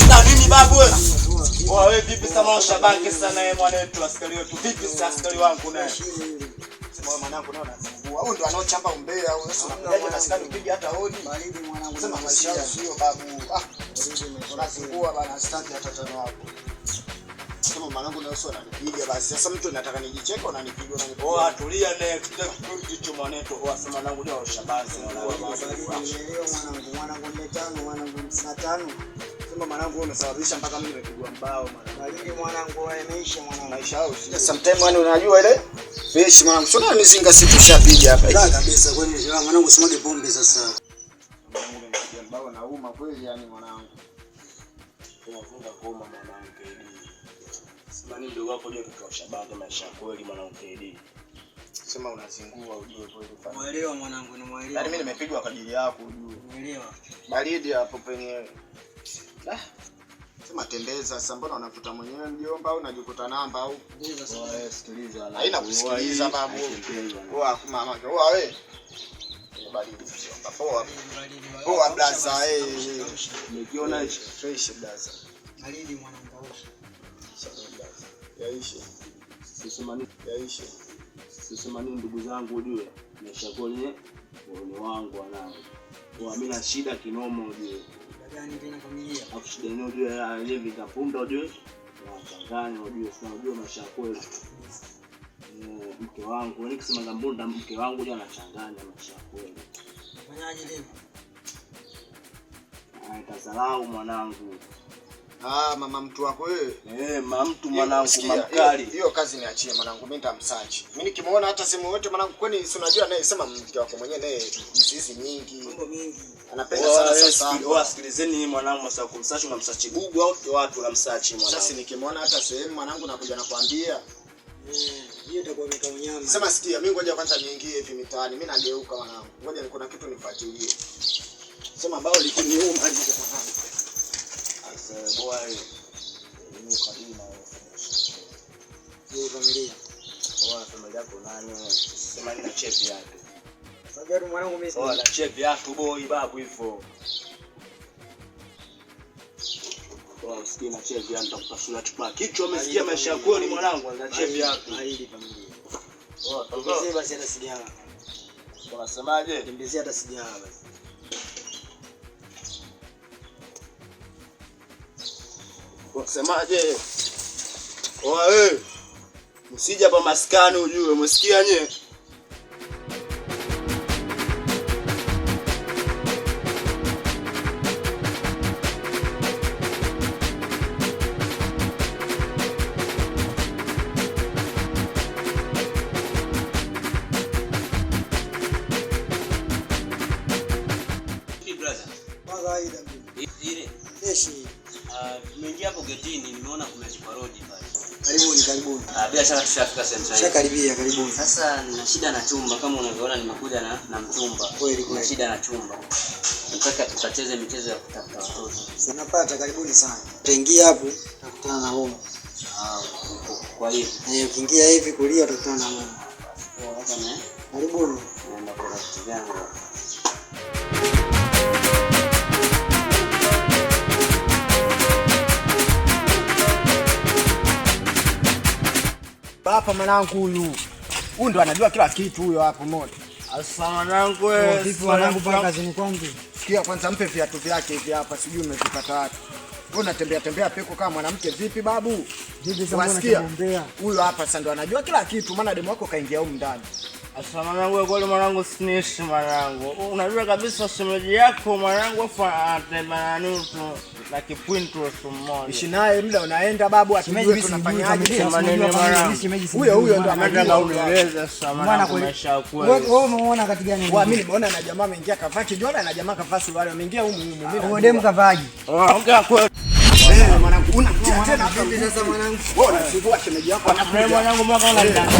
Na nini babu wewe? Wewe vipi sama ushabanki sana yeye mwanetu askari wetu. Vipi sasa askari wangu naye? Sema mwanangu naona anazungua. Huyu ndo anaochamba umbea au sasa unakuja na askari upige hata hodi. Baridi mwanangu. Sema maisha sio babu. Unazungua bana staki hata tano hapo. Sema mwanangu na usio ananipiga basi. Sasa mtu anataka nijicheke unanipiga unanipiga. Atulia next kitu mwanetu. Sema mwanangu leo ushabanzi mwanangu 5 mwanangu 55. Mwanangu unasababisha mpaka mimi nimepigwa mbao mwanangu. Mwanangu waemeisha mwanangu. Maisha yao. Sometimes yani unajua ile fish mwanangu. Sio mizinga si tushapiga hapa. Ndio kabisa kwani mwanangu usimwage pombe sasa. Mwanangu nimepigwa mbao na uma kweli yani mwanangu. Unafunga koma mwanangu KD. Simani ndio wako ndio tutoshabaga maisha kweli mwanangu KD. Sema unazingua ujue kweli fanya. Muelewa mwanangu, nimuelewa. Yaani mimi nimepigwa kwa ajili yako ujue. Muelewa. Baridi hapo penyewe. Sema tembeza sasa, mbona unakuta mwenyewe mjomba au unajikuta namba au sikiliza. Haina kusikiliza babu. Poa mama. Poa wewe. Baridi mjomba. Poa. Poa blaza nikiona fresh blaza. Baridi mwanangu kaosha. Yaishi. Sisi ndugu zangu ujue. Nimeshakuwa ni wangu wanao. Kwa mimi na shida kinomo ujue. Gani tena familia? Hapo shida ni ujue yeye vikapunda ujue. Wachanganya ujue sio ujue maisha kweli. Mke wangu, nikisema ngambunda mke wangu jana anachanganya maisha kweli. Fanyaje leo? Tazalau mwanangu. Mama mtu wako wewe? Mama mtu mwanangu mamkali. Hiyo kazi niachie mwanangu, mimi nitamsearch. Mimi nikimuona hata sehemu yote mwanangu, kwani si unajua naye sema mke wako mwenyewe naye hizi nyingi. Mambo mingi. Anapenda sana sasa. Wewe sikilizeni mwanangu, sasa kumsearch unamsearch Google au watu unamsearch mwanangu. Sasa nikimuona hata sehemu mwanangu nakuja nakwambia. Hiyo ndio kwa mika unyama. Sema sikia, mimi ngoja kwanza niingie hivi mitaani. Mimi nageuka mwanangu. Ngoja niko na kitu nifuatilie. Sema bao likiniuma hivi mwanangu. Boy, ni kadina wewe familia. Familia yako nani? Sema nina chef yake. Sasa mwanangu mimi na chef yako boy babu hivyo. Usikie na chef yako nitakupasua chupa. Kichwa umesikia maisha yako ni mwanangu na chef yako. Haidi familia. Tembezea basi hata sigara. Unasemaje? Tembezea hata sigara basi. Semaje? Wewe msije hapa maskani ujue, umesikia nye? Brother. Kawaida mimi. Ile. Eshi. Nimeingia hapo getini nimeona kumeandikwa road pale. Karibuni. Bila shaka tushafika sehemu sahihi. Karibia, karibuni. Sasa nina shida na chumba kama unavyoona nimekuja na mchumba. Kweli. Nina shida na chumba. Nataka tukacheze michezo ya kutafuta watoto. Sanapata karibuni sana. Utaingia hapo utakutana na Roma. Kwa hiyo. Ukiingia hivi kulia utakutana na Roma. Karibuni. Naenda kwa rafiki yangu. Hapa mwanangu huyu ndo anajua kila kitu huyo hapo moto. Asa mwanangu wewe. Vipi mwanangu paka kazini kwangu? Sikia kwanza mpe viatu vyake hivi hapa sijui umevipata wapi. Wewe unatembea tembea peko kama mwanamke vipi babu? Vipi sasa unatembea? Huyo hapa sasa ndo anajua kila kitu maana demu wako kaingia huko ndani. Asa mwanangu wewe kweli mwanangu sinishi mwanangu. Unajua kabisa shemeji yako mwanangu afa atembea nusu na kipwinto mmoja. Ishi naye muda unaenda babu atujue tunafanyaje huyo ndo anataka unieleza sasa maana kumesha kweli. Wewe umeona kati gani? Mimi nimeona na jamaa ameingia kavaa kijora na jamaa kavaa suruali ameingia huko mimi. Wewe demu kavaaje? Ongea kweli. Mwanangu unatia tena vipi sasa mwanangu? Wewe unasugua shemeji yako anafanya mwanangu mwaka una ndani.